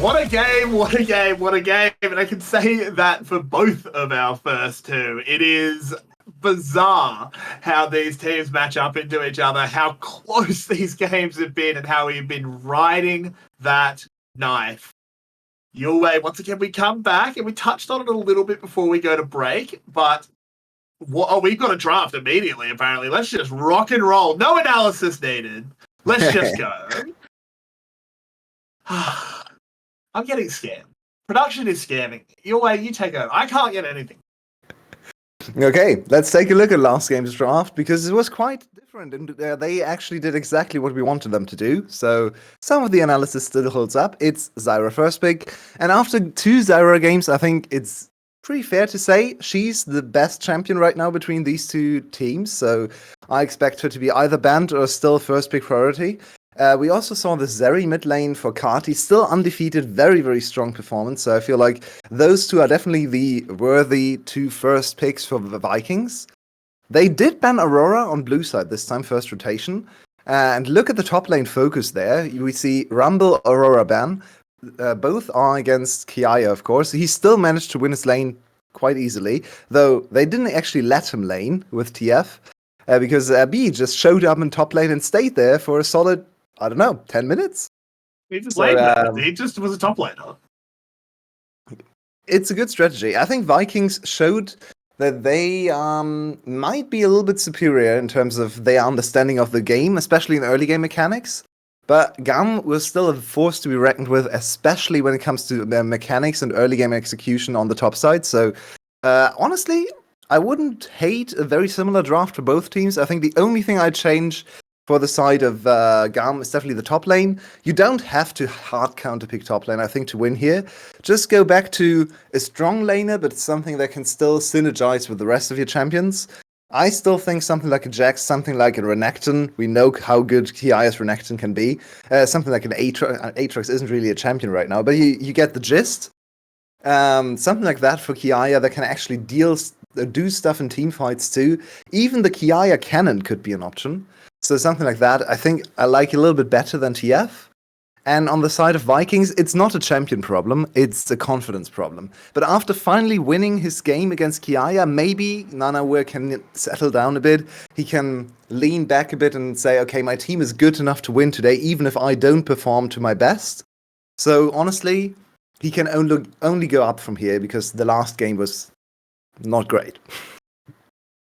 What a game, what a game, what a game. And I can say that for both of our first two. It is bizarre how these teams match up into each other, how close these games have been, and how we've been riding that knife. Your way, once again, we come back, and we touched on it a little bit before we go to break, but we've got a draft immediately, apparently. Let's just rock and roll. No analysis needed. Let's just go. I'm getting scammed. Production is scamming. Your way, you take over. I can't get anything. Okay, let's take a look at last game's draft, because it was quite different, and they actually did exactly what we wanted them to do. So some of the analysis still holds up. It's Zyra first pick, and after 2 Zyra games, I think it's pretty fair to say she's the best champion right now between these two teams. So I expect her to be either banned or still first pick priority. We also saw the Zeri mid lane for Kati, still undefeated, very, very strong performance. So I feel like those two are definitely the worthy 2 first picks for the Vikings. They did ban Aurora on blue side this time, first rotation. And look at the top lane focus there. We see Rumble, Aurora ban. Both are against Kiaya, of course. He still managed to win his lane quite easily, though they didn't actually let him lane with TF, because B just showed up in top lane and stayed there for a solid, 10 minutes? He just laid he just was a top laner. It's a good strategy. I think Vikings showed that they might be a little bit superior in terms of their understanding of the game, especially in early game mechanics. But GAM was still a force to be reckoned with, especially when it comes to their mechanics and early game execution on the top side. So, honestly, I wouldn't hate a very similar draft for both teams. I think the only thing I'd change for the side of GAM is definitely the top lane. You don't have to hard counterpick top lane, I think, to win here. Just go back to a strong laner, but something that can still synergize with the rest of your champions. I still think something like a Jax, something like a Renekton, we know how good Kiaya's Renekton can be. Something like an Aatrox isn't really a champion right now, but you get the gist. Something like that for Kiaya that can actually do stuff in team fights too. Even the Kiaya cannon could be an option. So something like that, I think I like a little bit better than TF. And on the side of Vikings, it's not a champion problem, it's a confidence problem. But after finally winning his game against Kiaya, maybe Nanaware can settle down a bit. He can lean back a bit and say, okay, my team is good enough to win today, even if I don't perform to my best. So honestly, he can only go up from here, because the last game was not great.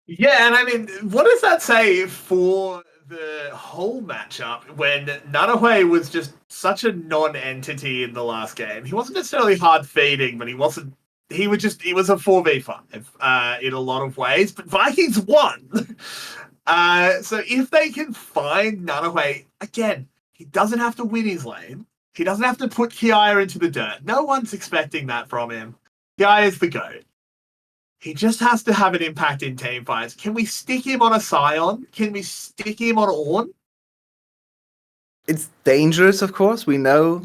Yeah, and I mean, what does that say for the whole matchup when Nanahue was just such a non-entity in the last game? He wasn't necessarily hard feeding, but he was a 4v5 in a lot of ways, but Vikings won. So if they can find Nanahue, again, he doesn't have to win his lane. He doesn't have to put Kiaya into the dirt. No one's expecting that from him. Kiaya is the GOAT. He just has to have an impact in team fights. Can we stick him on a Scion? Can we stick him on Ornn? It's dangerous, of course. We know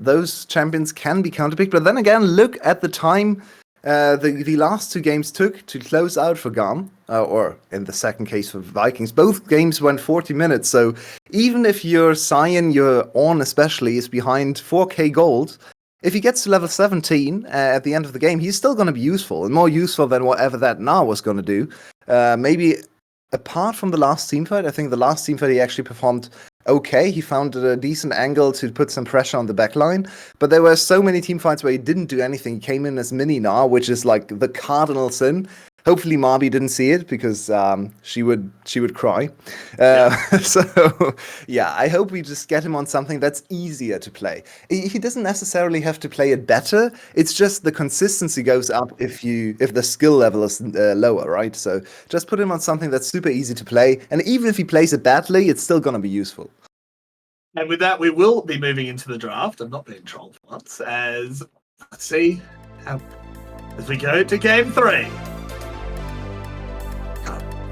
those champions can be counterpicked. But then again, look at the time the last 2 games took to close out for GAM. Or in the second case for Vikings. Both games went 40 minutes. So even if your Scion, your Ornn especially, is behind 4k gold, if he gets to level 17 at the end of the game, he's still going to be useful, and more useful than whatever that Gnar was going to do. Maybe apart from the last teamfight, I think the last teamfight he actually performed okay. He found a decent angle to put some pressure on the backline, but there were so many teamfights where he didn't do anything. He came in as mini Gnar, which is like the cardinal sin. Hopefully Marby didn't see it, because she would cry. So yeah, I hope we just get him on something that's easier to play. He doesn't necessarily have to play it better. It's just the consistency goes up if the skill level is lower, right? So just put him on something that's super easy to play, and even if he plays it badly, it's still gonna be useful. And with that, we will be moving into the draft. I'm not being trolled once. Let's see as we go to game 3.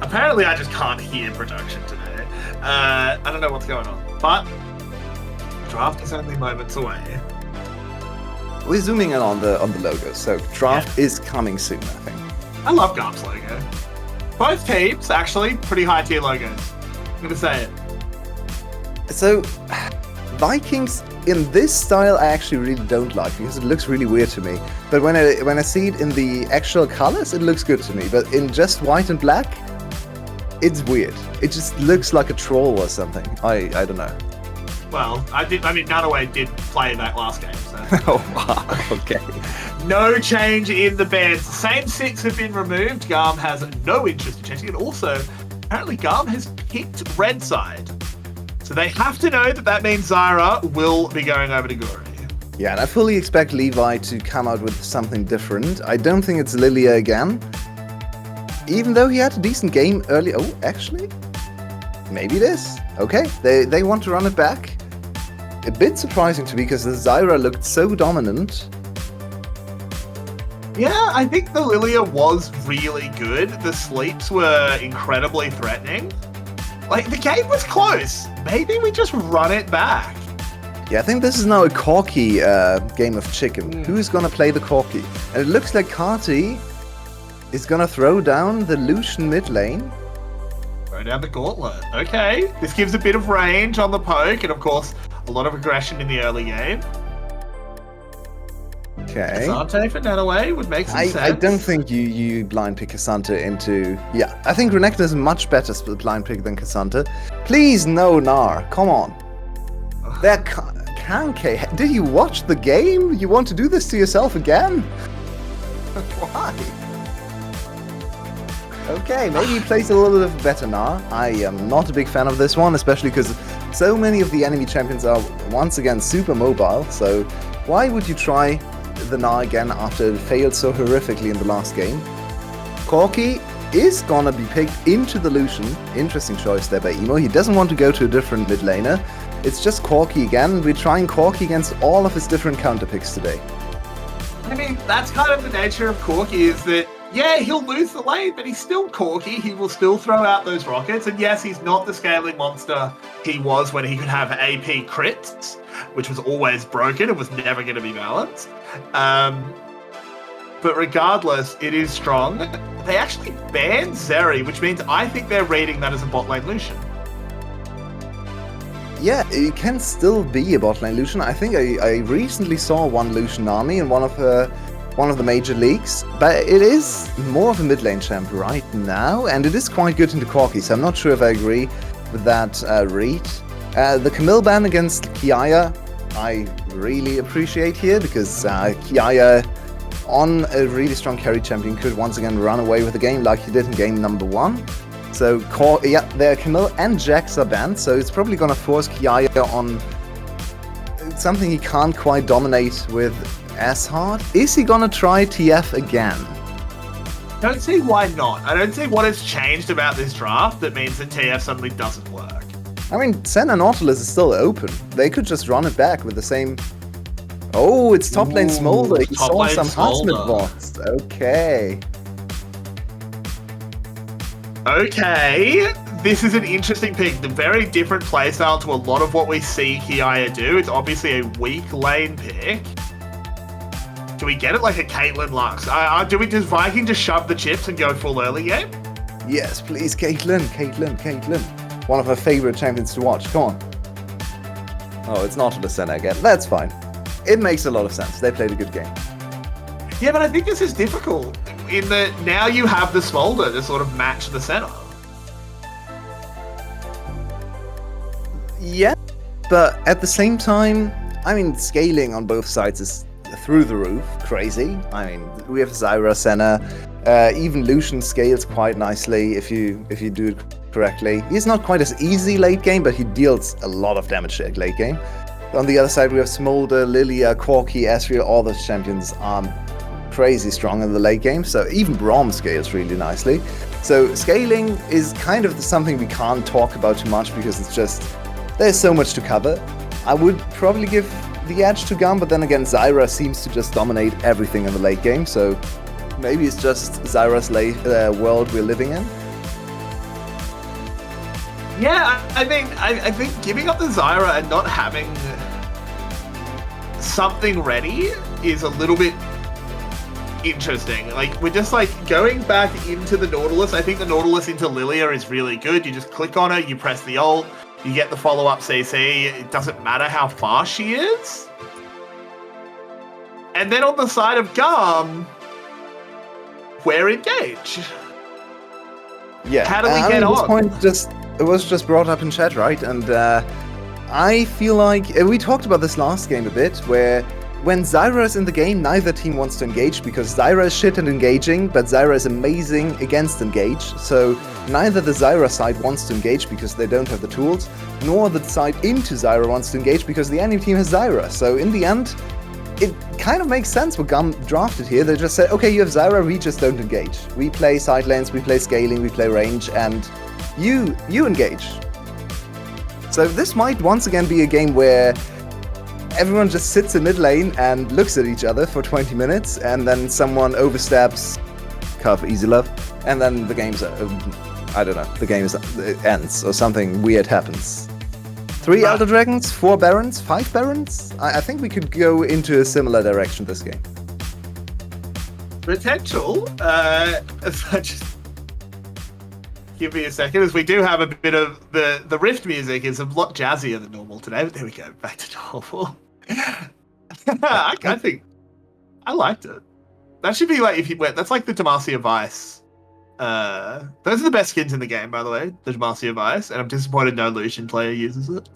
Apparently, I just can't hear production today. I don't know what's going on, but the draft is only moments away. We're zooming in on the logo, so draft is coming soon, I think. I love GAM's logo. Both teams, actually, pretty high tier logos. I'm going to say it. So, Vikings in this style I actually really don't like because it looks really weird to me. But when I see it in the actual colors, it looks good to me. But in just white and black, it's weird. It just looks like a troll or something. I don't know. Well, Nanaway did play that last game, so. Oh, wow. Okay. No change in the bands. The same 6 have been removed. GAM has no interest in changing it. Also, apparently GAM has picked red side. So they have to know that means Zyra will be going over to Guri. Yeah, and I fully expect Levi to come out with something different. I don't think it's Lilia again. Even though he had a decent game early. Oh, actually? Maybe it is. Okay, they want to run it back. A bit surprising to me because the Zyra looked so dominant. Yeah, I think the Lilia was really good. The sleeps were incredibly threatening. Like, the game was close. Maybe we just run it back. Yeah, I think this is now a Corki game of chicken. Who's gonna play the Corki? And it looks like Karti is gonna throw down the Lucian mid lane. Throw down the gauntlet. Okay, this gives a bit of range on the poke, and of course, a lot of aggression in the early game. Okay. Asante for Nanaway would make some sense. I don't think you blind pick Cassandra into... Yeah, I think Renekton is a much better blind pick than Cassandra. Please, no, Gnar. Come on. There can't... Did you watch the game? You want to do this to yourself again? Why? Okay, maybe he plays a little bit better Gnar. I am not a big fan of this one, especially because so many of the enemy champions are once again super mobile. So why would you try the Gnar again after it failed so horrifically in the last game? Corki is gonna be picked into the Lucian. Interesting choice there by Emo. He doesn't want to go to a different mid laner. It's just Corki again. We're trying Corki against all of his different counter picks today. I mean, that's kind of the nature of Corki, is that, yeah, he'll lose the lane, but he's still Corki. He will still throw out those rockets. And yes, he's not the scaling monster he was when he could have AP crits, which was always broken and was never going to be balanced. But regardless, it is strong. They actually banned Zeri, which means I think they're rating that as a bot lane Lucian. Yeah, it can still be a bot lane Lucian. I think I recently saw one Lucian army in one of the major leagues, but it is more of a mid lane champ right now, and it is quite good into Corki, so I'm not sure if I agree with that read. The Camille ban against Kiaya, I really appreciate here, because Kiaya on a really strong carry champion could once again run away with the game like he did in game number 1. So, there Camille and Jax are banned, so it's probably gonna force Kiaya on something he can't quite dominate with as hard. Is he gonna try TF again? Don't see why not. I don't see what has changed about this draft that means that TF suddenly doesn't work. I mean, Sen and Nautilus is still open. They could just run it back with the same... Oh, it's top lane Smolder. He saw some Huntsman bots. Okay. Okay, this is an interesting pick. The very different playstyle to a lot of what we see Kiaya do. It's obviously a weak lane pick. Do we get it like a Caitlyn Lux? Does Viking just shove the chips and go full early game? Yes, please, Caitlyn. One of her favorite champions to watch. Come on. Oh, it's not the Senna again. That's fine. It makes a lot of sense. They played a good game. Yeah, but I think this is difficult in that now you have the Smolder to sort of match the center. Yeah, but at the same time, I mean, scaling on both sides is through the roof, crazy. I mean, we have Zyra, Senna, even Lucian scales quite nicely if you do it correctly. He's not quite as easy late game, but he deals a lot of damage late game. On the other side, we have Smolder, Lilia, Corki, Ezreal. All those champions are crazy strong in the late game, so even Braum scales really nicely. So scaling is kind of something we can't talk about too much because it's just, there's so much to cover. I would probably give the edge to GAM, but then again, Zyra seems to just dominate everything in the late game, so maybe it's just Zyra's world we're living in. Yeah, I mean, I think giving up the Zyra and not having something ready is a little bit interesting. Like, we're just like going back into the Nautilus. I think the Nautilus into Lilia is really good. You just click on it, you press the ult, You get the follow-up CC. It doesn't matter how fast she is. And then on the side of GAM, we're engaged. Yeah. How do we get on? This point it was just brought up in chat, right? And I feel like we talked about this last game a bit, where when Zyra is in the game, neither team wants to engage because Zyra is shit at engaging, but Zyra is amazing against engage. So neither the Zyra side wants to engage because they don't have the tools, nor the side into Zyra wants to engage because the enemy team has Zyra. So in the end, it kind of makes sense what GAM drafted here. They just said, okay, you have Zyra, we just don't engage. We play side lanes, we play scaling, we play range, and you engage. So this might once again be a game where everyone just sits in mid lane and looks at each other for 20 minutes, and then someone oversteps, carve easy love, and then the game's, I don't know, the game it ends or something weird happens. 3 Elder Dragons, 4 Barons, 5 Barons? I think we could go into a similar direction this game. Potential. Just give me a second, as we do have a bit of the Rift music is a lot jazzier than normal today. But there we go, back to normal. I think I liked it. That should be like if you went. That's like the Demacia Vice. Those are the best skins in the game, by the way. The Demacia Vice, and I'm disappointed no Lucian player uses it.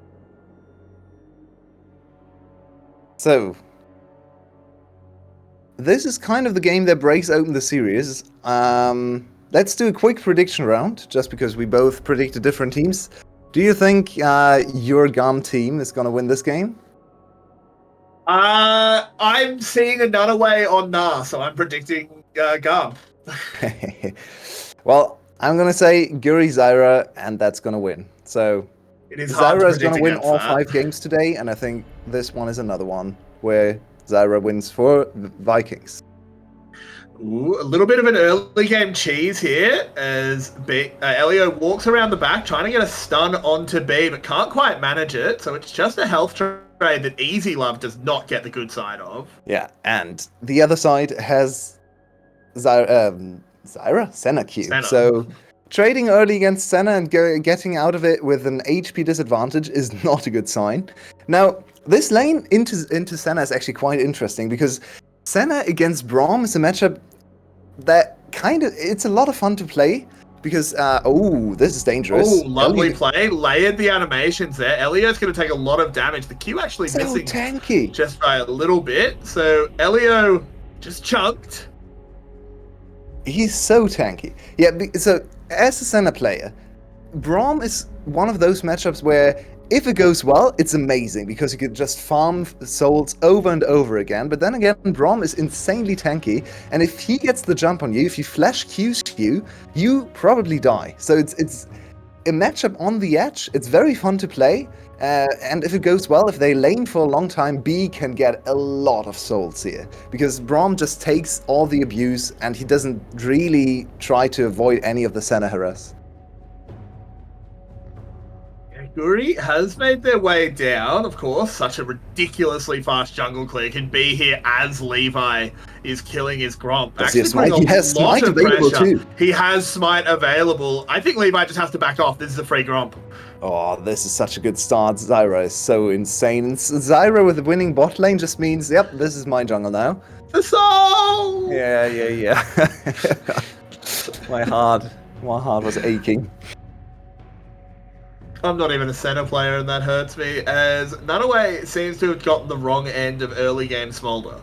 So, this is kind of the game that breaks open the series. Let's do a quick prediction round, just because we both predicted different teams. Do you think your GAM team is going to win this game? I'm seeing another way on Nah, so I'm predicting GAM. Well, I'm going to say Guri Zyra, and that's going to win. So, Zyra is going to win all 5 games today, and I think this one is another one where Zyra wins for Vikings. Ooh, a little bit of an early game cheese here as Elio walks around the back trying to get a stun onto B, but can't quite manage it. So it's just a health trade that Easy Love does not get the good side of. Yeah, and the other side has Senna Q. Senna. So trading early against Senna and getting out of it with an HP disadvantage is not a good sign. Now, this lane into Senna is actually quite interesting because Senna against Braum is a matchup that it's a lot of fun to play because, this is dangerous. Oh, lovely play. Layered the animations there. Elio's going to take a lot of damage. The Q actually missing tanky. Just by a little bit. So Elio just chunked. He's so tanky. Yeah, so as a Senna player, Braum is one of those matchups where if it goes well, it's amazing because you can just farm souls over and over again. But then again, Braum is insanely tanky, and if he gets the jump on you, if you flash Q's you, you probably die. So it's a matchup on the edge. It's very fun to play, and if it goes well, if they lane for a long time, B can get a lot of souls here because Braum just takes all the abuse, and he doesn't really try to avoid any of the Senna harass. Guri has made their way down, of course. Such a ridiculously fast jungle clear can be here as Levi is killing his Gromp. He has Smite available too. He has Smite available. I think Levi just has to back off. This is a free Gromp. Oh, this is such a good start. Zyra is so insane. Zyra with the winning bot lane just means, yep, this is my jungle now. The soul! Yeah. My heart was aching. I'm not even a Senna player, and that hurts me, as Nunaway seems to have gotten the wrong end of early game Smolder.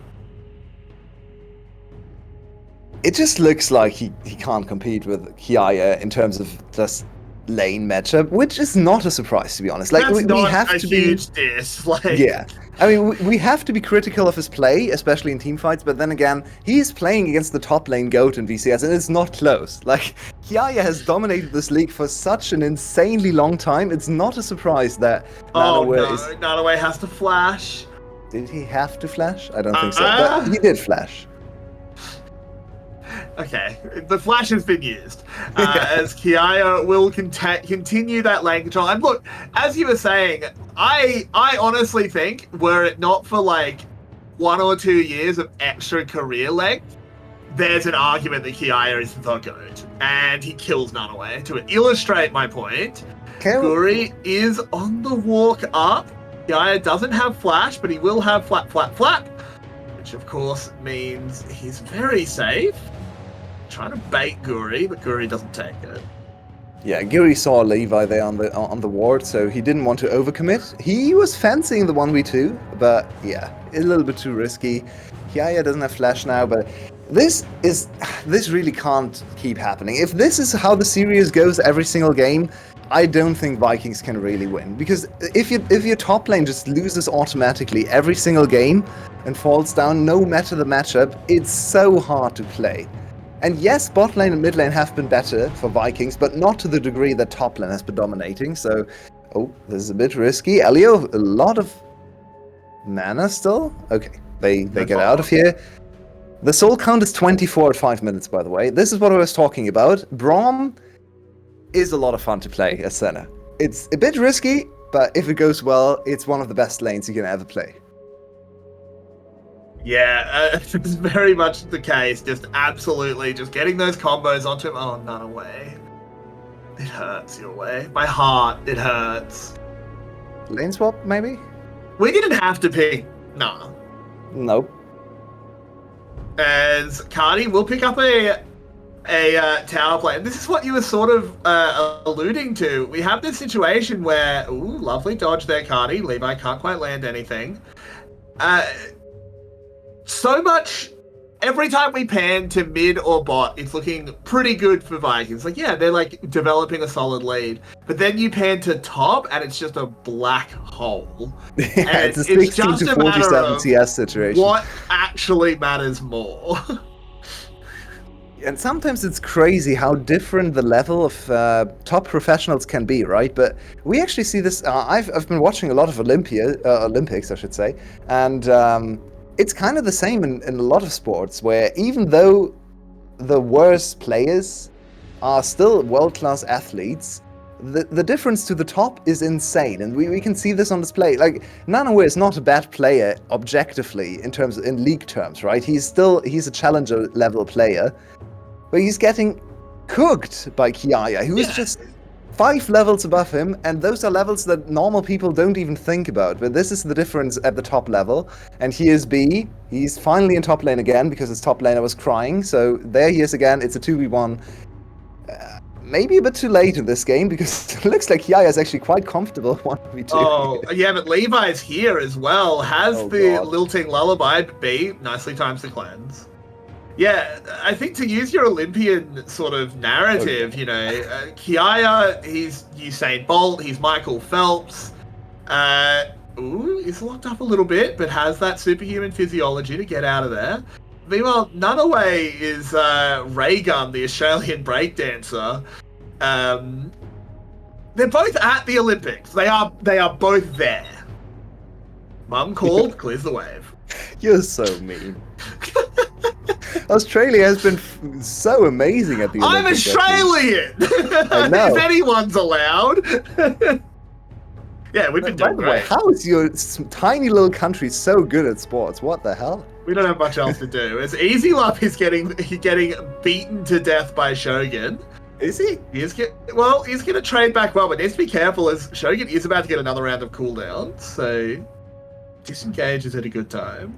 It just looks like he can't compete with Kiaya in terms of just lane matchup, which is not a surprise, to be honest. Like, That's we have to be huge diss. Like, yeah. I mean, we have to be critical of his play, especially in teamfights, but then again, he's playing against the top lane GOAT in VCS, and it's not close. Like, Kiaya has dominated this league for such an insanely long time, it's not a surprise that Nunaway has to flash. Did he have to flash? I don't think so, but he did flash. Okay, the flash has been used as Kiaya will continue that lane control. And look, as you were saying, I honestly think were it not for like 1 or 2 years of extra career length, there's an argument that Kiaya is the GOAT, and he kills Nunaway. To illustrate my point, Guri is on the walk up. Kiaya doesn't have flash, but he will have flap, which of course means he's very safe. Trying to bait Guri, but Guri doesn't take it. Yeah, Guri saw Levi there on the ward, so he didn't want to overcommit. He was fancying the 1v2, but yeah, a little bit too risky. Kiaya doesn't have flash now, but this really can't keep happening. If this is how the series goes every single game, I don't think Vikings can really win. Because if your top lane just loses automatically every single game and falls down no matter the matchup, it's so hard to play. And yes, bot lane and mid lane have been better for Vikings, but not to the degree that top lane has been dominating. So, oh, this is a bit risky. Elio, a lot of mana still? Okay, they get out of here. The soul count is 24 at 5 minutes, by the way. This is what I was talking about. Braum is a lot of fun to play as Senna. It's a bit risky, but if it goes well, it's one of the best lanes you can ever play. Yeah, it's very much the case. Just absolutely, just getting those combos onto him. Oh, none away. It hurts your way. My heart, it hurts. Lane swap, maybe? We didn't have to pick. Nah. Nope. As Cardi will pick up a tower play. And this is what you were sort of alluding to. We have this situation where, ooh, lovely dodge there, Cardi. Levi can't quite land anything. So much, every time we pan to mid or bot, it's looking pretty good for Vikings. Like, yeah, they're like developing a solid lead. But then you pan to top and it's just a black hole. Yeah, and it's a 16 to 47 CS situation. What actually matters more? And sometimes it's crazy how different the level of top professionals can be, right? But we actually see this. I've been watching a lot of Olympics, I should say, and it's kind of the same in a lot of sports, where even though the worst players are still world-class athletes, the difference to the top is insane, and we can see this on display. Like, Nanawe is not a bad player objectively in league terms, right? He's a challenger level player. But he's getting cooked by Kiaya, who is just 5 levels above him, and those are levels that normal people don't even think about. But this is the difference at the top level. And here's B. He's finally in top lane again because his top laner was crying. So there he is again. It's a 2v1. Maybe a bit too late in this game because it looks like Kiaya is actually quite comfortable 1v2. Oh, yeah, but Levi's here as well. Has the lilting lullaby, but B nicely times the cleanse. Yeah, I think to use your Olympian sort of narrative, you know, Kiaya, he's Usain Bolt, he's Michael Phelps. He's locked up a little bit, but has that superhuman physiology to get out of there. Meanwhile, Nunaway is Raygun, the Australian breakdancer. They're both at the Olympics. They are both there. Mum called, clears the wave. You're so mean. Australia has been so amazing at the Olympics. I'm Australian! I know. If anyone's allowed. Yeah, we've been doing great. How is your tiny little country so good at sports? What the hell? We don't have much else to do. As Easy Love is getting beaten to death by Shogun. Is he? He's going to trade back well, but needs to be careful as Shogun is about to get another round of cooldown. So, disengage is at a good time.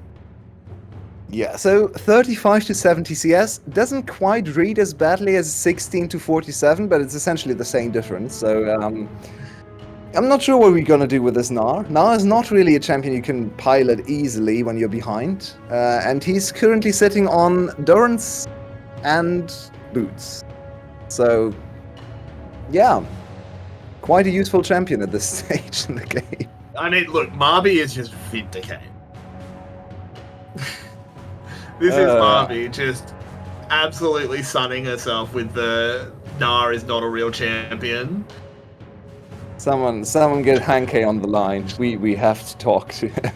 Yeah, so 35 to 70 CS doesn't quite read as badly as 16 to 47, but it's essentially the same difference. So I'm not sure what we're gonna do with this Gnar. Gnar is not really a champion you can pilot easily when you're behind, and he's currently sitting on Durance and Boots. So yeah, quite a useful champion at this stage in the game. I mean, look, Marby is just vindicated. This is Marby just absolutely sunning herself with the Gnar is not a real champion. Someone get Hanke on the line. We have to talk to him.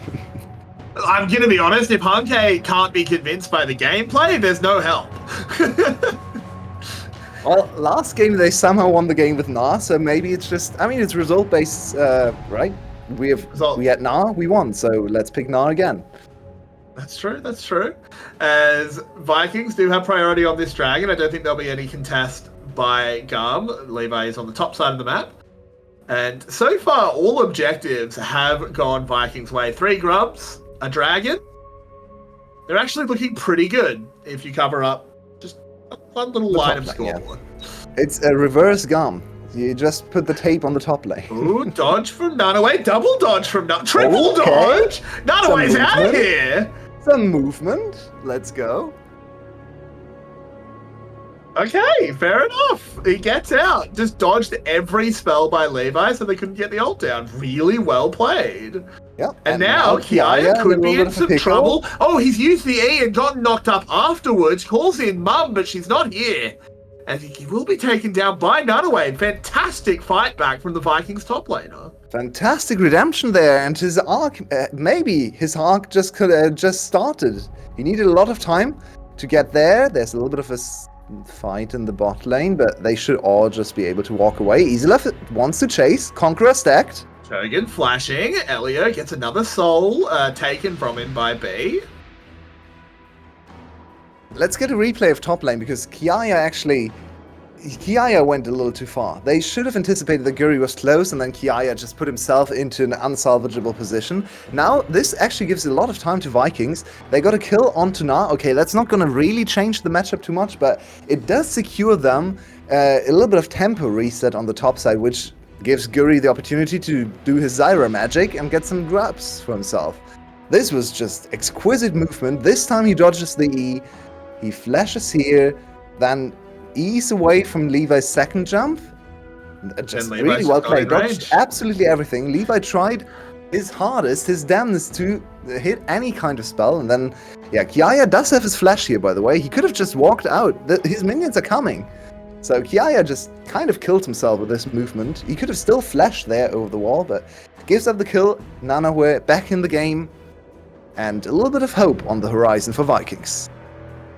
I'm gonna be honest, if Hanke can't be convinced by the gameplay, there's no help. Well, last game they somehow won the game with Gnar, so maybe it's just, I mean, it's result based, right? We had Gnar, we won, so let's pick Gnar again. That's true, that's true. As Vikings do have priority on this dragon, I don't think there'll be any contest by GAM. Levi is on the top side of the map. And so far, all objectives have gone Vikings' way. 3 grubs, a dragon. They're actually looking pretty good if you cover up just one little line of score. Yeah. It's a reverse GAM. You just put the tape on the top lane. Ooh, dodge from Nunaway, double dodge from triple dodge! Nunaway's out of here! Some movement. Let's go. Okay, fair enough. He gets out. Just dodged every spell by Levi so they couldn't get the ult down. Really well played. Yep. And now Kiaya could be in some trouble. Oh, he's used the E and gotten knocked up afterwards. Calls in Mum, but she's not here. And he will be taken down by Nunaway. Fantastic fight back from the Vikings top laner. Fantastic redemption there, and his arc, maybe his arc just could have just started. He needed a lot of time to get there. There's a little bit of a fight in the bot lane, but they should all just be able to walk away. Easylef wants to chase. Conqueror stacked. Shogun flashing. Elio gets another soul taken from him by B. Let's get a replay of top lane, because Kiaya went a little too far. They should have anticipated that Guri was close, and then Kiaya just put himself into an unsalvageable position. Now, this actually gives a lot of time to Vikings. They got a kill onto Na. Okay, that's not going to really change the matchup too much, but it does secure them a little bit of tempo reset on the top side, which gives Guri the opportunity to do his Zyra magic and get some grabs for himself. This was just exquisite movement. This time he dodges the E. He flashes here, then ease away from Levi's second jump. Just really well played. Dodged absolutely everything. Levi tried his hardest, his damnedest to hit any kind of spell. And then, yeah, Kiaya does have his flash here, by the way. He could have just walked out. His minions are coming. So Kiaya just kind of killed himself with this movement. He could have still flashed there over the wall, but gives up the kill. Nunaway back in the game. And a little bit of hope on the horizon for Vikings.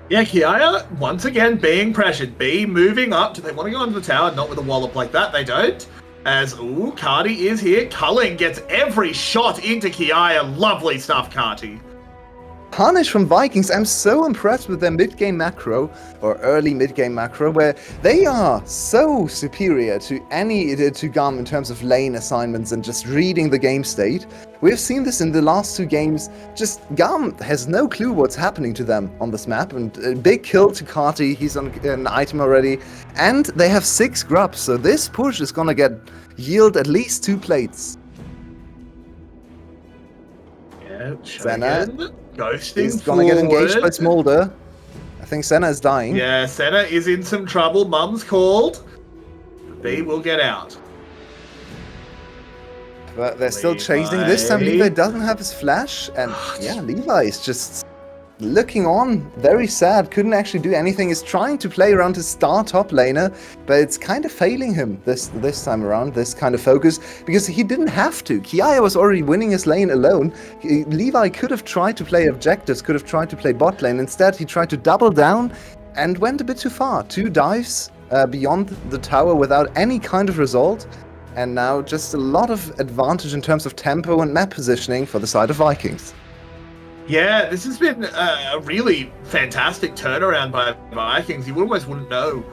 Yeah, Kiaya, once again, being pressured. B moving up. Do they want to go into the tower? Not with a wallop like that, they don't. As, ooh, Cardi is here. Culling gets every shot into Kiaya. Lovely stuff, Cardi. Punish from Vikings. I'm so impressed with their mid-game macro, or early mid-game macro, where they are so superior to GAM in terms of lane assignments and just reading the game state. We've seen this in the last 2 games. Just GAM has no clue what's happening to them on this map, and a big kill to Carti. He's on an item already, and they have 6 grubs, so this push is gonna yield at least 2 plates. Yeah, Senna ghosting He's gonna get engaged by Smolder. I think Senna is dying. Yeah, Senna is in some trouble. Mum's called. B will get out. But they're still chasing. This time Levi doesn't have his flash. And yeah, Levi is just looking on. Very sad. Couldn't actually do anything. He's trying to play around his star top laner, but it's kind of failing him this time around, this kind of focus, because he didn't have to. Kiaya was already winning his lane alone. Levi could have tried to play objectives, could have tried to play bot lane. Instead, he tried to double down and went a bit too far. 2 dives beyond the tower without any kind of result. And now just a lot of advantage in terms of tempo and map positioning for the side of Vikings. Yeah, this has been a really fantastic turnaround by Vikings. You almost wouldn't know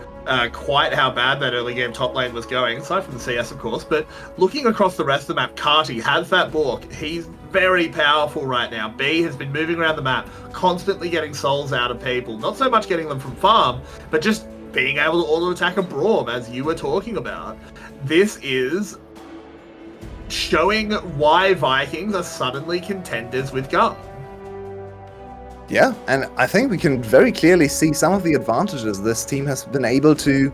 quite how bad that early game top lane was going, aside from the CS, of course. But looking across the rest of the map, Carti has that balk. He's very powerful right now. B has been moving around the map, constantly getting souls out of people. Not so much getting them from farm, but just being able to auto-attack a Braum, as you were talking about. This is showing why Vikings are suddenly contenders with GAM. Yeah, and I think we can very clearly see some of the advantages this team has been able to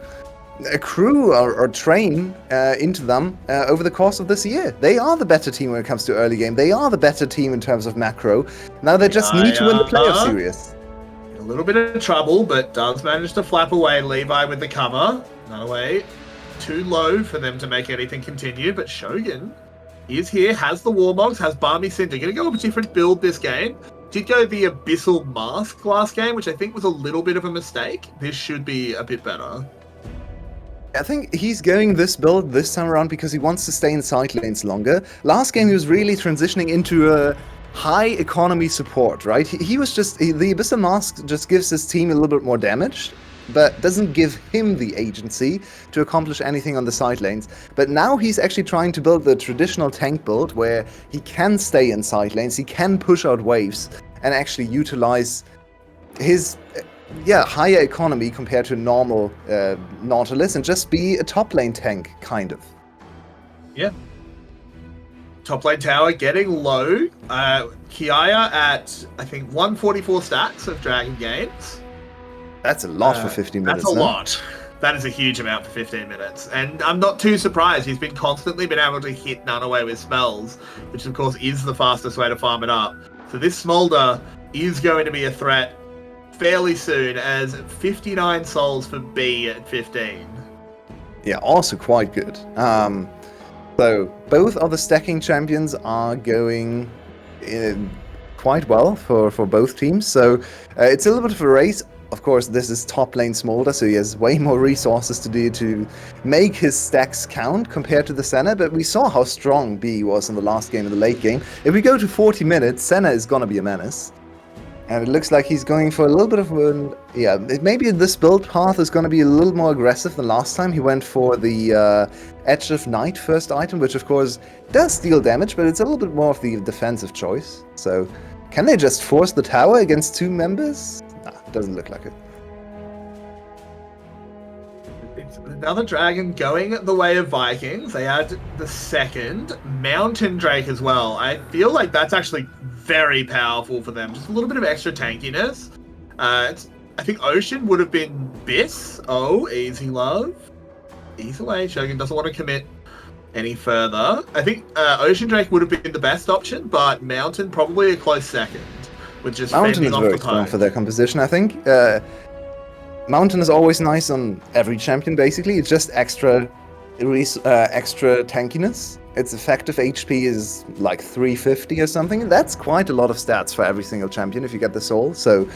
accrue or train into them over the course of this year. They are the better team when it comes to early game. They are the better team in terms of macro. Now they just need to win the playoff series. A little bit of trouble, but does manage to flap away Levi with the cover. Nunaway too low for them to make anything continue, but Shogun is here, has the Warmogs, has Barmy Cinder. Gonna go with a different build this game. Did go the Abyssal Mask last game, which I think was a little bit of a mistake. This should be a bit better. I think he's going this build this time around because he wants to stay in side lanes longer. Last game he was really transitioning into a high economy support, right? He was just the Abyssal Mask just gives his team a little bit more damage, but doesn't give him the agency to accomplish anything on the side lanes. But now he's actually trying to build the traditional tank build where he can stay in side lanes, he can push out waves, and actually utilize his higher economy compared to normal Nautilus and just be a top lane tank, kind of. Yeah. Top lane tower getting low. Kiaya at, I think, 144 stacks of Dragon games. That's a lot for 15 minutes. That's a lot. That is a huge amount for 15 minutes. And I'm not too surprised. He's been constantly been able to hit none away with spells, which of course is the fastest way to farm it up. So this Smolder is going to be a threat fairly soon, as 59 souls for B at 15. Yeah, also quite good. So both other stacking champions are going quite well for both teams. So it's a little bit of a race. Of course, this is top lane Smolder, so he has way more resources to do to make his stacks count compared to the Senna, but we saw how strong B was in the last game, in the late game. If we go to 40 minutes, Senna is gonna be a menace. And it looks like he's going for a little bit of maybe this build path is going to be a little more aggressive than last time. He went for the Edge of Night first item, which of course does deal damage, but it's a little bit more of the defensive choice. So, can they just force the tower against two members? Nah, doesn't look like it. It's another dragon going the way of Vikings. They add the second Mountain Drake as well. I feel like that's actually very powerful for them. Just a little bit of extra tankiness. I think Ocean would have been Biss. Oh, easy love. Ease away. Shogun doesn't want to commit any further. I think Ocean Drake would have been the best option, but Mountain probably a close second. With just Mountain is off very the strong for their composition, I think. Mountain is always nice on every champion, basically. It's just extra tankiness. Its effective HP is like 350 or something. That's quite a lot of stats for every single champion if you get the soul. So,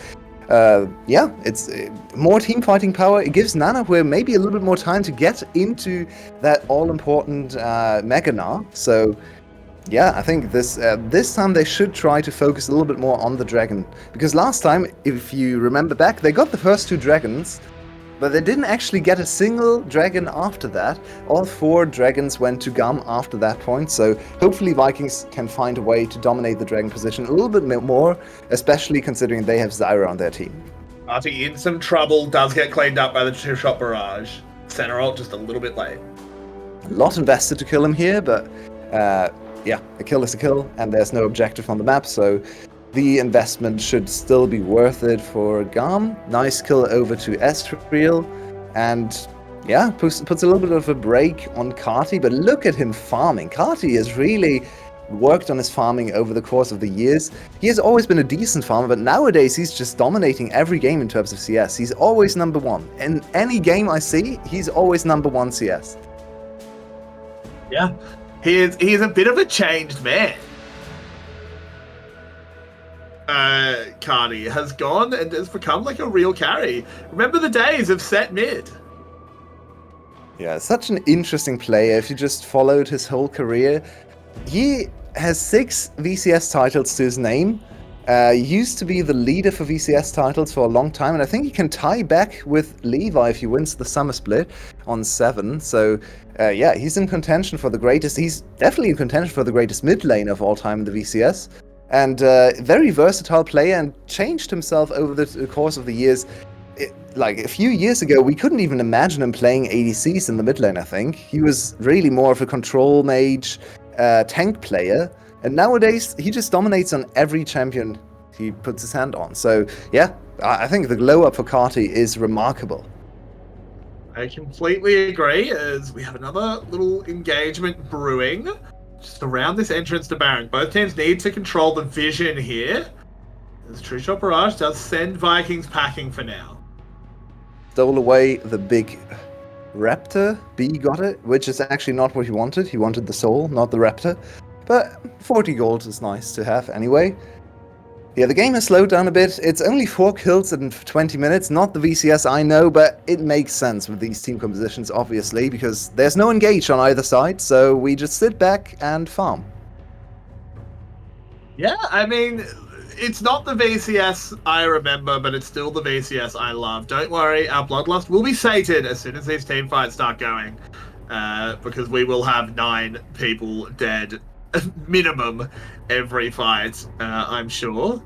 it's more team fighting power. It gives Nanahue maybe a little bit more time to get into that all-important Mega Gnar. So, yeah, I think this time they should try to focus a little bit more on the dragon. Because last time, if you remember back, they got the first two dragons, but they didn't actually get a single dragon after that. All four dragons went to GAM after that point, so hopefully Vikings can find a way to dominate the dragon position a little bit more, especially considering they have Zyra on their team. Party in some trouble, does get cleaned up by the two-shot barrage. Center ult just a little bit late. A lot invested to kill him here, but a kill is a kill, and there's no objective on the map, so the investment should still be worth it for GAM. Nice kill over to Estriel, and puts a little bit of a break on Kati, but look at him farming. Kati has really worked on his farming over the course of the years. He has always been a decent farmer, but nowadays he's just dominating every game in terms of CS. He's always number one. In any game I see, he's always number one CS. Yeah, he is a bit of a changed man. Cardi has gone and has become like a real carry. Remember the days of set mid. Yeah, such an interesting player. If you just followed his whole career, he has 6 VCS titles to his name. Used to be the leader for VCS titles for a long time, and I think he can tie back with Levi if he wins the summer split on 7. So, he's in contention for the greatest. He's definitely in contention for the greatest mid lane of all time in the VCS. And very versatile player, and changed himself over the course of the years. Like a few years ago, we couldn't even imagine him playing ADCs in the mid lane, I think. He was really more of a control mage, tank player. And nowadays, he just dominates on every champion he puts his hand on. So, yeah, I think the glow up for Kati is remarkable. I completely agree, as we have another little engagement brewing. Just around this entrance to Baron. Both teams need to control the vision here. As True Shot Barrage does send Vikings packing for now. Stole away the big Raptor. B got it, which is actually not what he wanted. He wanted the soul, not the Raptor. But 40 gold is nice to have anyway. Yeah, the game has slowed down a bit. It's only 4 kills in 20 minutes. Not the VCS, I know, but it makes sense with these team compositions, obviously, because there's no engage on either side, so we just sit back and farm. Yeah, I mean, it's not the VCS I remember, but it's still the VCS I love. Don't worry, our bloodlust will be sated as soon as these team fights start going, because we will have 9 people dead minimum every fight, I'm sure.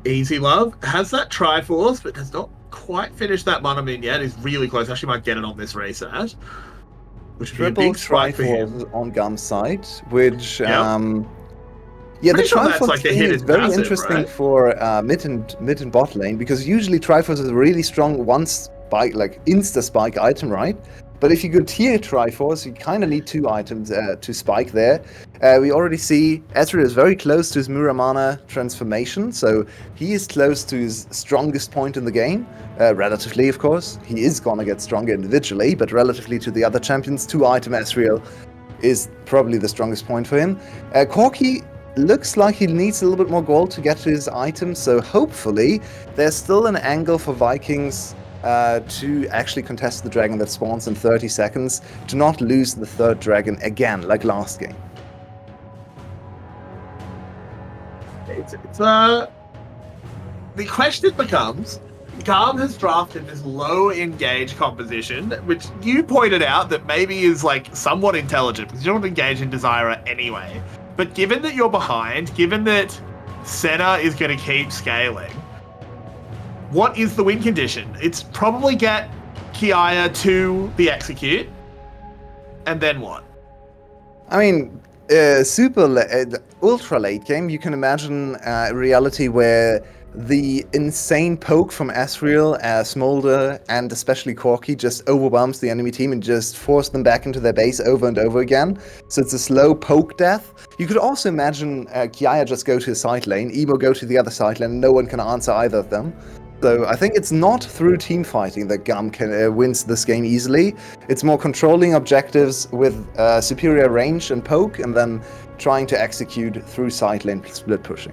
Easy Love has that Triforce, but has not quite finished that Monomin yet. He's really close. Actually, might get it on this reset. Which would be a Triple big strike for him. Triforce on GAM's side, which Pretty the sure that's Triforce like a thing hidden is very passive, interesting right? for mid and bot lane, because usually Triforce is a really strong one spike, like insta spike item, right? But if you go tier Triforce, you kind of need 2 items to spike there. We already see Ezreal is very close to his Muramana transformation, so he is close to his strongest point in the game, relatively, of course. He is gonna get stronger individually, but relatively to the other champions, 2-item Ezreal is probably the strongest point for him. Corki looks like he needs a little bit more gold to get to his items, so hopefully there's still an angle for Vikings to actually contest the dragon that spawns in 30 seconds, to not lose the 3rd dragon again, like last game. The question becomes, GAM has drafted this low engage composition, which you pointed out that maybe is like somewhat intelligent, because you don't engage in Desire anyway. But given that you're behind, given that Senna is going to keep scaling, what is the win condition? It's probably get Kiaya to the execute, and then what? I mean, ultra late game, you can imagine a reality where the insane poke from Ezreal, Smolder, and especially Corki just overwhelms the enemy team and just force them back into their base over and over again. So it's a slow poke death. You could also imagine Kiaya just go to a side lane, Emo go to the other side lane, and no one can answer either of them. So I think it's not through team fighting that GAM can wins this game easily. It's more controlling objectives with superior range and poke, and then trying to execute through side lane split pushing.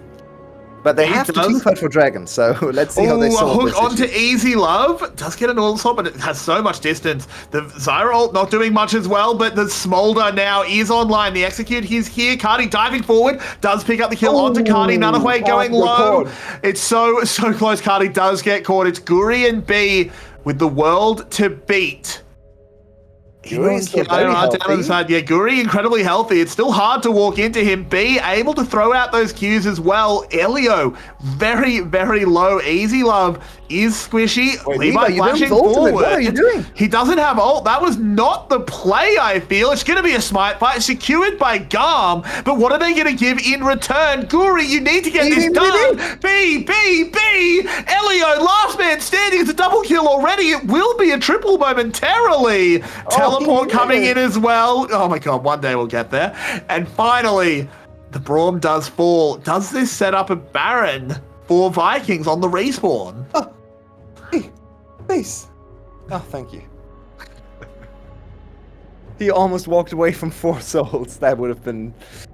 But they have to team fight for dragons, so let's see how they solve this. A hook onto Easy Love. Does get an onslaught, but it has so much distance. The Zyra ult not doing much as well, but the Smolder now is online. The execute, he's here. Cardi diving forward, does pick up the kill onto Cardi. Nunaway going low. It's so close. Cardi does get caught. It's Guri and B with the world to beat. Guri is still very healthy. Yeah, Guri incredibly healthy. It's still hard to walk into him. B able to throw out those Qs as well. Elio, very low. Easy Love is squishy. Wait, Levi flashing forward. What are you doing? He doesn't have ult. That was not the play, I feel. It's going to be a smite fight secured by GAM. But what are they going to give in return? Guri, you need to get this done. B. Elio, last man standing. It's a double kill already. It will be a triple momentarily. Teleport coming in as well. Oh my god, one day we'll get there. And finally, the Braum does fall. Does this set up a Baron for Vikings on the respawn? Oh, hey, base. Oh, thank you. He almost walked away from 4 souls. That would have been,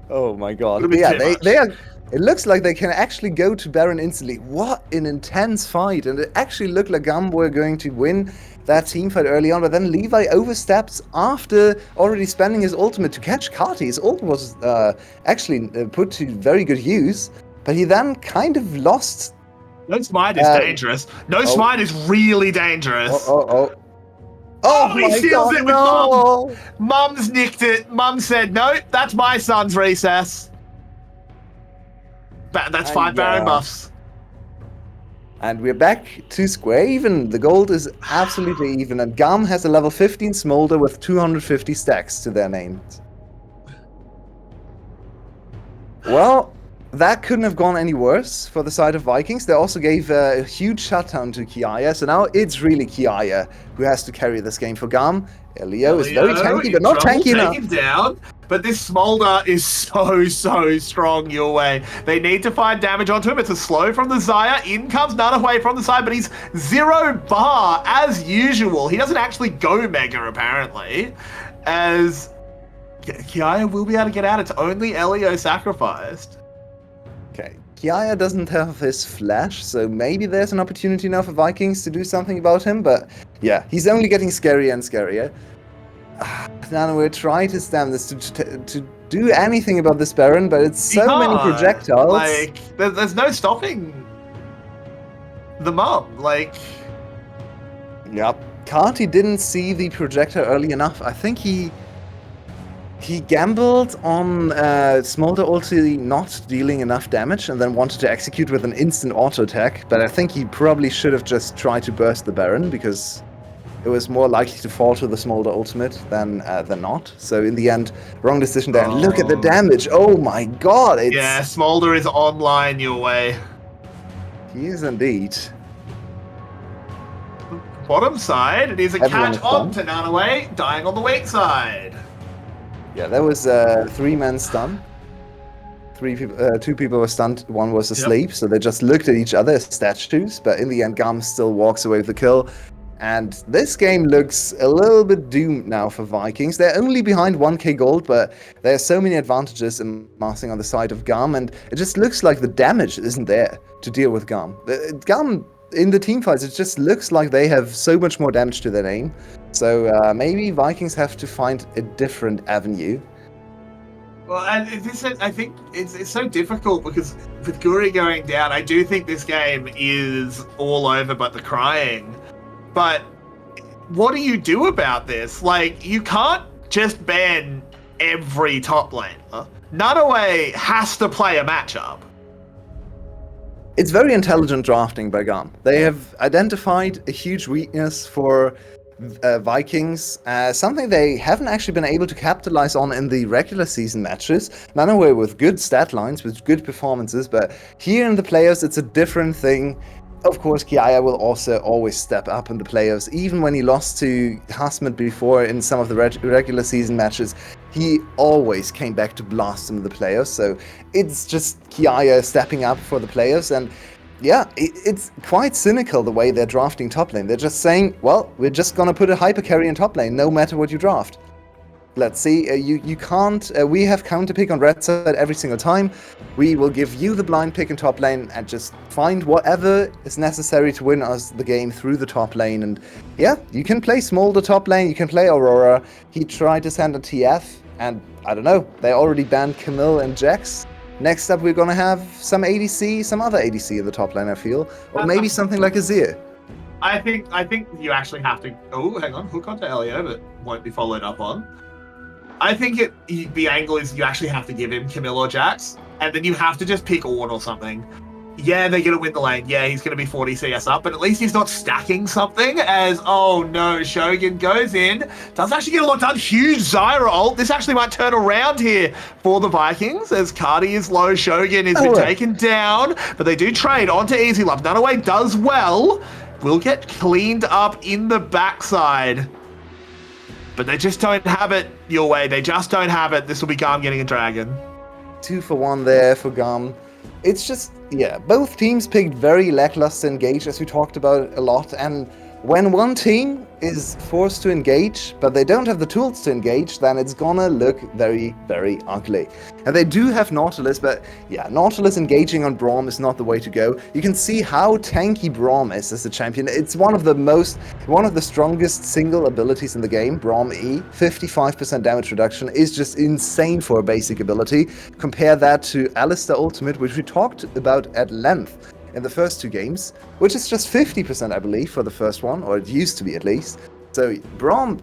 oh my god. Yeah, they are. It looks like they can actually go to Baron instantly. What an intense fight. And it actually looked like GAM were going to win that team fight early on, but then Levi oversteps after already spending his ultimate to catch Kati. His ult was actually put to very good use, but he then kind of lost. No smite is dangerous. No smite is really dangerous. Oh, he seals it with Mum. Mum's nicked it. Mum said, no, that's my son's recess. That's 5 Baron buffs. And we're back to square even. The gold is absolutely even, and GAM has a level 15 Smolder with 250 stacks to their names. Well, that couldn't have gone any worse for the side of Vikings. They also gave a huge shutdown to Kiaya, so now it's really Kiaya who has to carry this game for GAM. Elio is very tanky, but not tanky enough. Take him down. But this Smolder is so strong your way. They need to find damage onto him. It's a slow from the Xayah. In comes Nunaway from the side, but he's 0 bar as usual. He doesn't actually go Mega, apparently. As Kiaya will be able to get out. It's only Elio sacrificed. Okay. Kiaya doesn't have his flash, so maybe there's an opportunity now for Vikings to do something about him, but yeah, he's only getting scarier and scarier. Nanoe try to stem this, to do anything about this Baron, but it's so many projectiles. Like, there's no stopping the mom. Like, yep. Carty didn't see the projector early enough. I think he gambled on Smolder ulti not dealing enough damage and then wanted to execute with an instant auto attack, but I think he probably should have just tried to burst the Baron because it was more likely to fall to the Smolder ultimate than not. So in the end, wrong decision there. And look at the damage. Oh my god. Yeah, Smolder is online your way. He is indeed. Bottom side, it is a catch on to Nanoe, dying on the weak side. Yeah, that was a 3-man stun. 2 people were stunned, 1 was asleep, so they just looked at each other as statues, but in the end, GAM still walks away with the kill. And this game looks a little bit doomed now for Vikings. They're only behind 1k gold, but there are so many advantages amassing on the side of GAM, and it just looks like the damage isn't there to deal with GAM. GAM, in the team fights, it just looks like they have so much more damage to their name. So maybe Vikings have to find a different avenue. Well, and I think it's so difficult because with Guri going down, I do think this game is all over but the crying. But what do you do about this? Like, you can't just ban every top laner. Nanoe has to play a matchup. It's very intelligent drafting by GAM. They have identified a huge weakness for Vikings, something they haven't actually been able to capitalize on in the regular season matches. Nanoe with good stat lines, with good performances, but here in the playoffs, it's a different thing. Of course, Kiaya will also always step up in the playoffs. Even when he lost to Hasmet before in some of the regular season matches, he always came back to blast him in the playoffs. So it's just Kiaya stepping up for the playoffs. And yeah, it's quite cynical the way they're drafting top lane. They're just saying, well, we're just going to put a hyper carry in top lane, no matter what you draft. Let's see, you can't, we have counter pick on red side every single time. We will give you the blind pick in top lane and just find whatever is necessary to win us the game through the top lane. And yeah, you can play Smolder top lane, you can play Aurora. He tried to send a TF, and I don't know, they already banned Camille and Jax. Next up, we're gonna have some ADC, some other ADC in the top lane, I feel. Or maybe something like Azir. I think you actually have to, oh, hang on, hook onto Elio, but won't be followed up on. I think the angle is you actually have to give him Camille or Jax, and then you have to just pick Ornn or something. Yeah, they're going to win the lane. Yeah, he's going to be 40 CS up, but at least he's not stacking something as, oh no, Shogun goes in. Does actually get a lot done. Huge Zyra ult. This actually might turn around here for the Vikings as Cardi is low. Shogun has been taken down, but they do trade onto Easy Love. Nanoe does well. Will get cleaned up in the backside. But they just don't have it your way. They just don't have it. This will be GAM getting a dragon. 2 for 1 there for GAM. It's just, yeah, both teams picked very lackluster engage, as we talked about a lot. And when one team is forced to engage, but they don't have the tools to engage, then it's gonna look very, very ugly. And they do have Nautilus, but yeah, Nautilus engaging on Braum is not the way to go. You can see how tanky Braum is as a champion. It's one of the strongest single abilities in the game, Braum E. 55% damage reduction is just insane for a basic ability. Compare that to Alistar Ultimate, which we talked about at length in the first 2 games, which is just 50%, I believe, for the first one, or it used to be at least. So Braum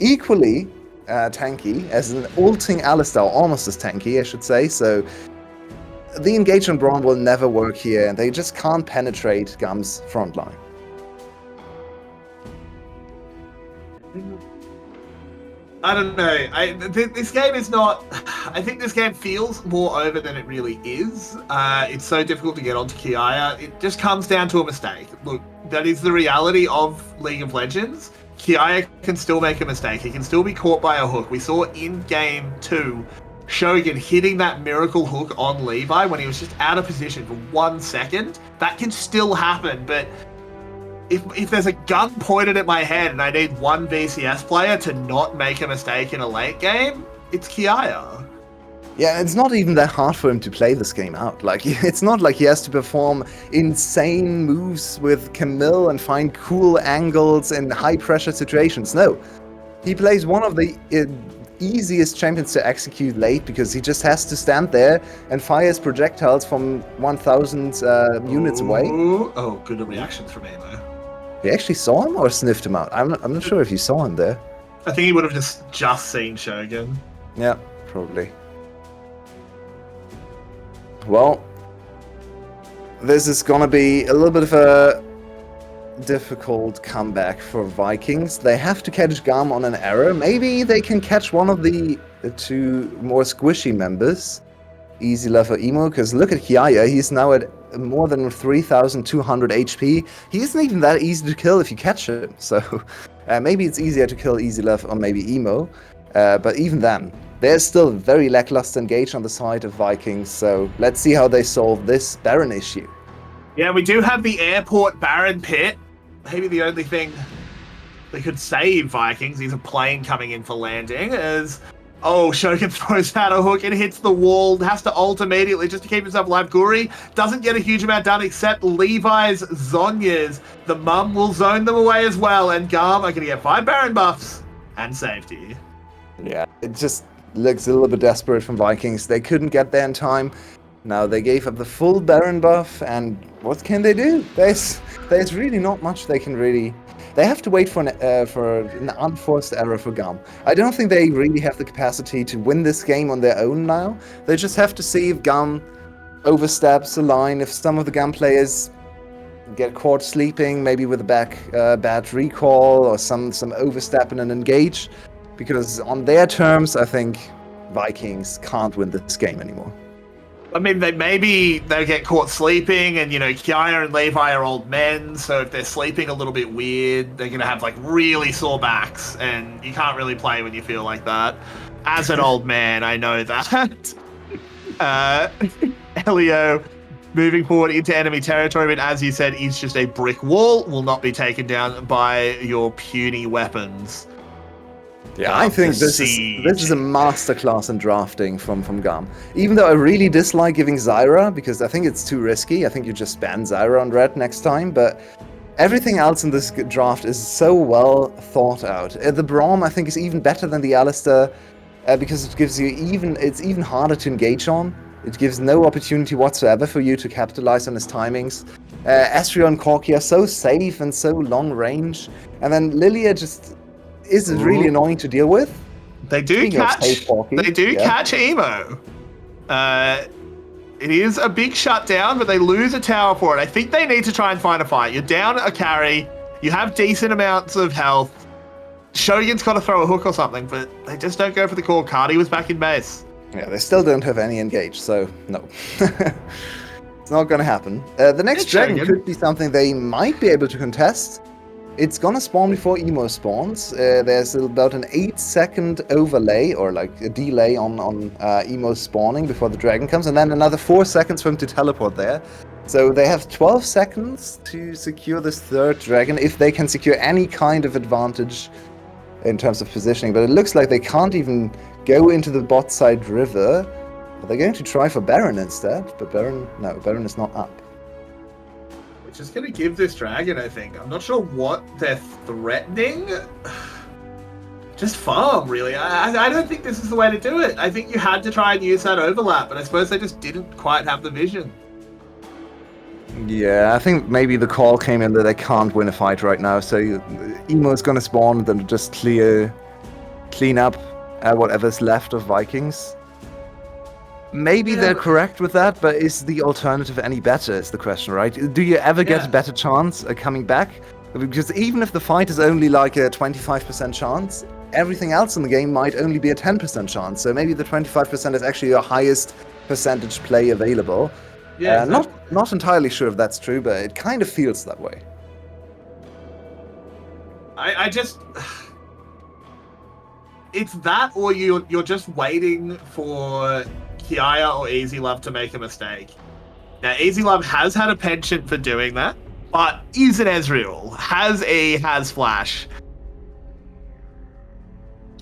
equally tanky as an ulting Alistar, almost as tanky, I should say. So the engage on Braum will never work here, and they just can't penetrate GAM's front line. I don't know. This game is not... I think this game feels more over than it really is. It's so difficult to get onto Kiaya. It just comes down to a mistake. Look, that is the reality of League of Legends. Kiaya can still make a mistake. He can still be caught by a hook. We saw in Game 2, Shogun hitting that miracle hook on Levi when he was just out of position for 1 second. That can still happen, but... If there's a gun pointed at my head and I need one VCS player to not make a mistake in a late game, it's Kiaya. Yeah, it's not even that hard for him to play this game out. Like, it's not like he has to perform insane moves with Camille and find cool angles in high-pressure situations. No. He plays one of the easiest champions to execute late because he just has to stand there and fire his projectiles from 1,000 units away. Oh, good reactions from Amo. You actually saw him or sniffed him out? I'm not sure if you saw him there. I think he would have just seen Shogun. Yeah, probably. Well, this is gonna be a little bit of a difficult comeback for Vikings. They have to catch GAM on an error. Maybe they can catch one of the two more squishy members, Easy Love or Emo, because look at Kiaya, he's now at more than 3,200 HP. He isn't even that easy to kill if you catch him, so maybe it's easier to kill Easy Love or maybe Emo, but even then, there's still very lackluster engage on the side of Vikings, so let's see how they solve this Baron issue. Yeah, we do have the airport Baron pit. Maybe the only thing that could save Vikings is a plane coming in for landing as... Oh, Shogun throws out a hook, it hits the wall, has to ult immediately just to keep himself alive. Guri doesn't get a huge amount done except Levi's Zonyas. The mum will zone them away as well, and GAM are going to get 5 Baron buffs and safety. Yeah, it just looks a little bit desperate from Vikings. They couldn't get there in time. Now they gave up the full Baron buff, and what can they do? There's really not much they can really... They have to wait for an unforced error for GAM. I don't think they really have the capacity to win this game on their own now. They just have to see if GAM oversteps the line, if some of the GAM players get caught sleeping, maybe with a bad recall or some overstep in an engage. Because on their terms, I think Vikings can't win this game anymore. I mean, they'll get caught sleeping, and, you know, Kiaya and Levi are old men, so if they're sleeping a little bit weird, they're going to have, like, really sore backs, and you can't really play when you feel like that. As an old man, I know that. Elio, moving forward into enemy territory, but as you said, is just a brick wall, will not be taken down by your puny weapons. Yeah, I think this is a masterclass in drafting from GAM. Even though I really dislike giving Zyra, because I think it's too risky. I think you just ban Zyra on red next time, but everything else in this draft is so well thought out. The Braum, I think, is even better than the Alistair, because it gives you it's even harder to engage on. It gives no opportunity whatsoever for you to capitalize on his timings. Astria and Corki are so safe and so long range, and then Lilia just... is really annoying to deal with. They do catch Emo. It is a big shutdown, but they lose a tower for it. I think they need to try and find a fight. You're down a carry. You have decent amounts of health. Shogun's got to throw a hook or something, but they just don't go for the call. Cardi was back in base. Yeah, they still don't have any engage, so no. It's not going to happen. The next dragon could be something they might be able to contest. It's gonna spawn before Emo spawns. There's about an 8-second overlay, or like a delay on Emo spawning before the dragon comes, and then another 4 seconds for him to teleport there. So they have 12 seconds to secure this third dragon, if they can secure any kind of advantage in terms of positioning. But it looks like they can't even go into the bot side river. They're going to try for Baron instead, but Baron is not up. Just going to give this dragon, I think. I'm not sure what they're threatening. Just farm, really. I don't think this is the way to do it. I think you had to try and use that overlap, but I suppose they just didn't quite have the vision. Yeah, I think maybe the call came in that they can't win a fight right now, so Emo's going to spawn, then just clean up whatever's left of Vikings. Maybe they're correct with that, but is the alternative any better is the question, right? Do you ever get a better chance coming back? Because even if the fight is only like a 25% chance, everything else in the game might only be a 10% chance. So maybe the 25% is actually your highest percentage play available. Yeah, not entirely sure if that's true, but it kind of feels that way. I just... It's that, or you're just waiting for Kiaya or Easy Love to make a mistake. Now, Easy Love has had a penchant for doing that, but is an Ezreal, has flash.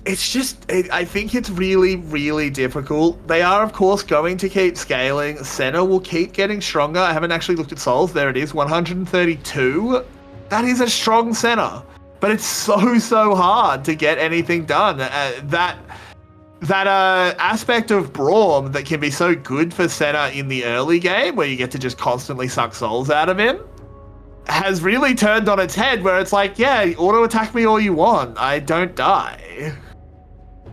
It's just, I think it's really, really difficult. They are, of course, going to keep scaling. Senna will keep getting stronger. I haven't actually looked at souls. There it is, 132. That is a strong Senna, but it's so hard to get anything done. that aspect of Braum that can be so good for Senna in the early game, where you get to just constantly suck souls out of him, has really turned on its head, where it's like, yeah, auto attack me all you want, I don't die.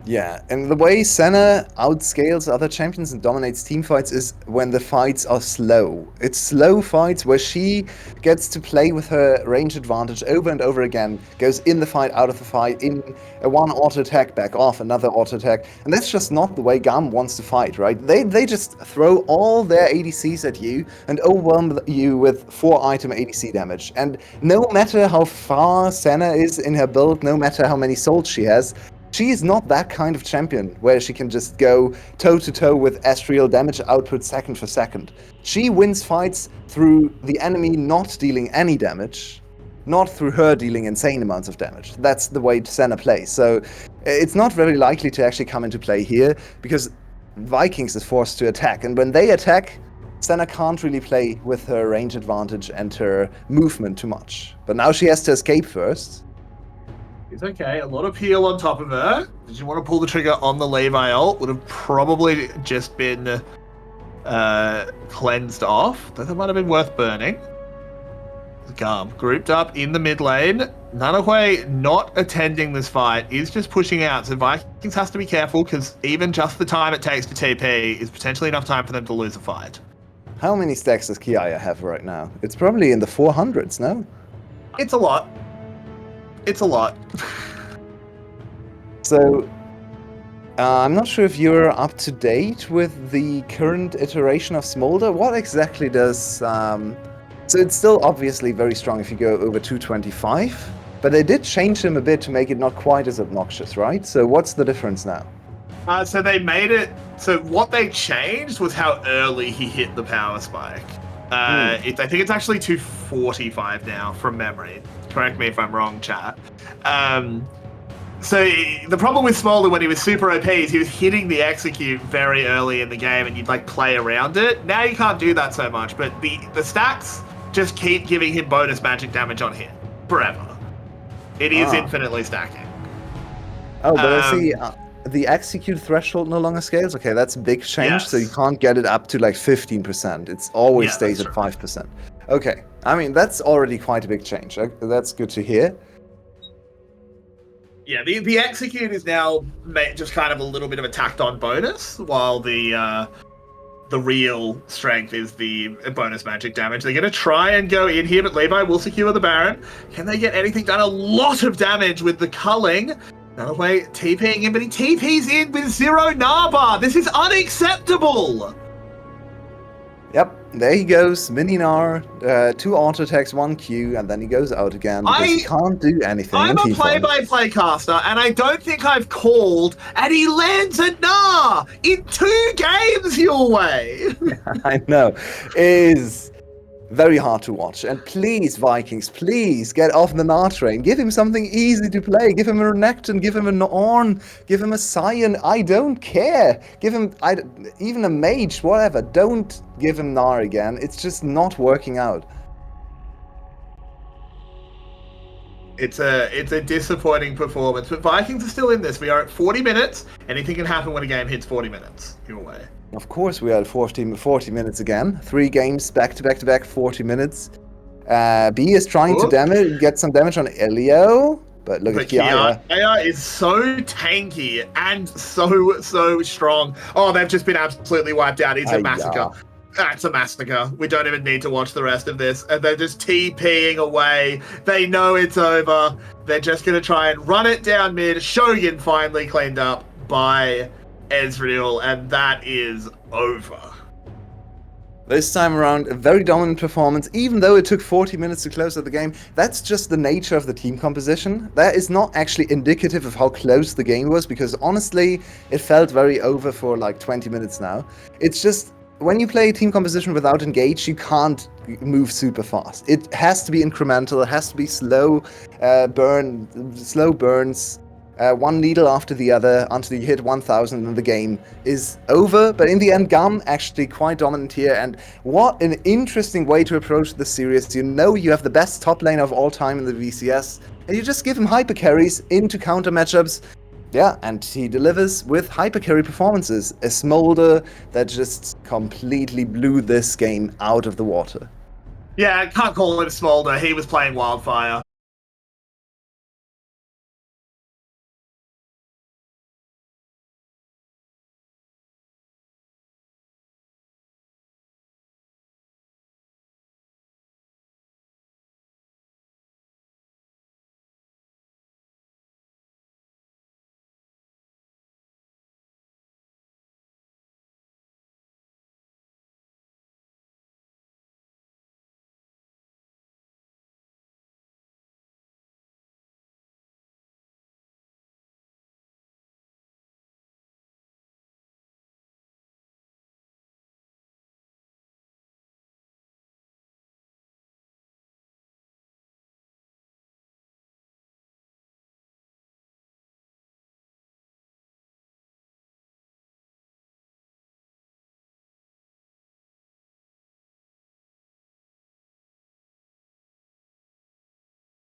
Yeah, and the way Senna outscales other champions and dominates team fights is when the fights are slow. It's slow fights where she gets to play with her range advantage over and over again, goes in the fight, out of the fight, in a one auto attack, back off, another auto attack, and that's just not the way GAM wants to fight, right? They just throw all their ADCs at you and overwhelm you with 4 item ADC damage. And no matter how far Senna is in her build, no matter how many souls she has, she is not that kind of champion where she can just go toe-to-toe with Estriel damage output second for second. She wins fights through the enemy not dealing any damage, not through her dealing insane amounts of damage. That's the way Senna plays. So it's not very likely to actually come into play here, because Vikings is forced to attack. And when they attack, Senna can't really play with her range advantage and her movement too much. But now she has to escape first. It's okay. A lot of heal on top of her. Did you want to pull the trigger on the Levi ult? Would have probably just been cleansed off. That might have been worth burning. GAM grouped up in the mid lane. Nanahue not attending this fight, is just pushing out. So Vikings has to be careful, because even just the time it takes to TP is potentially enough time for them to lose a fight. How many stacks does Kiaya have right now? It's probably in the 400s, no? It's a lot. It's a lot. So, I'm not sure if you're up to date with the current iteration of Smolder. What exactly does... So it's still obviously very strong if you go over 225, but they did change him a bit to make it not quite as obnoxious, right? So what's the difference now? So they made it... So what they changed was how early he hit the power spike. I think it's actually 245 now, from memory. Correct me if I'm wrong, chat. So the problem with Smolder when he was super OP is he was hitting the execute very early in the game, and you'd like play around it. Now you can't do that so much, but the stacks just keep giving him bonus magic damage on hit forever. It is infinitely stacking. Oh, but I see the execute threshold no longer scales. Okay, that's a big change. Yes. So you can't get it up to like 15%. It always stays at true. 5%. Okay, I mean, that's already quite a big change. That's good to hear. Yeah, the execute is now just kind of a little bit of a tacked on bonus, while the real strength is the bonus magic damage. They're going to try and go in here, but Levi will secure the Baron. Can they get anything done? A lot of damage with the culling. Another way, TPing in, but he TPs in with 0 Naba. This is unacceptable. Yep, there he goes. Mini Nar, 2 auto attacks, 1 Q, and then he goes out again because he can't do anything. I'm a play-by-play caster, and I don't think I've called, and he lands a Nar in 2 games your way. I know. It is very hard to watch. And please, Vikings, please get off the Nar train. Give him something easy to play. Give him a Renekton, give him a Ornn, give him a Sion. I don't care. Give him even a Mage, whatever. Don't give him Nar again. It's just not working out. It's a disappointing performance, but Vikings are still in this. We are at 40 minutes. Anything can happen when a game hits 40 minutes your way. Of course, we are at 40 minutes again. 3 games back to back, 40 minutes. B is trying to get some damage on Elio, but look at Kiaya. Kiaya is so tanky and so strong. Oh, they've just been absolutely wiped out. It's a massacre. That's a massacre. We don't even need to watch the rest of this. And they're just TPing away. They know it's over. They're just going to try and run it down mid. Shogun finally cleaned up by Ezreal, and that is over. This time around, a very dominant performance, even though it took 40 minutes to close out the game. That's just the nature of the team composition. That is not actually indicative of how close the game was, because honestly, it felt very over for like 20 minutes now. It's just, when you play team composition without engage, you can't move super fast. It has to be incremental, it has to be slow burns, one needle after the other until you hit 1000 and the game is over. But in the end, GAM actually quite dominant here, and what an interesting way to approach the series. You know you have the best top lane of all time in the VCS, and you just give him hyper carries into counter matchups. Yeah, and he delivers with hypercarry performances. A Smolder that just completely blew this game out of the water. Yeah, I can't call it a Smolder. He was playing Wildfire.